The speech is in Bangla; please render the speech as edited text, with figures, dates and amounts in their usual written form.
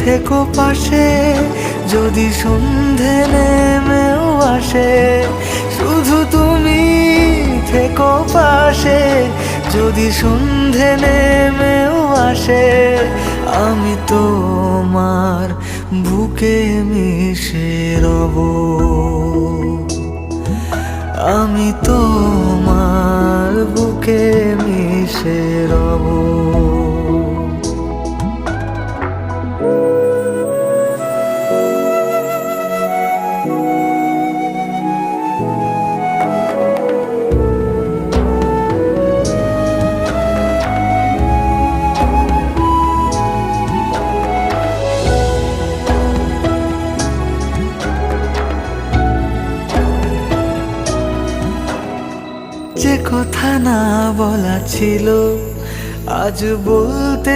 থেকো পাশে, যদি সন্ধে নেমেও আসে। শুধু তুমি থেকো পাশে, যদি সন্ধে নেমেও আসে। আমি তোমার বুকে মিশে রব, আমি তোমার বুকে মিশে রব। যে কথা না বলা ছিল, আজ বলতে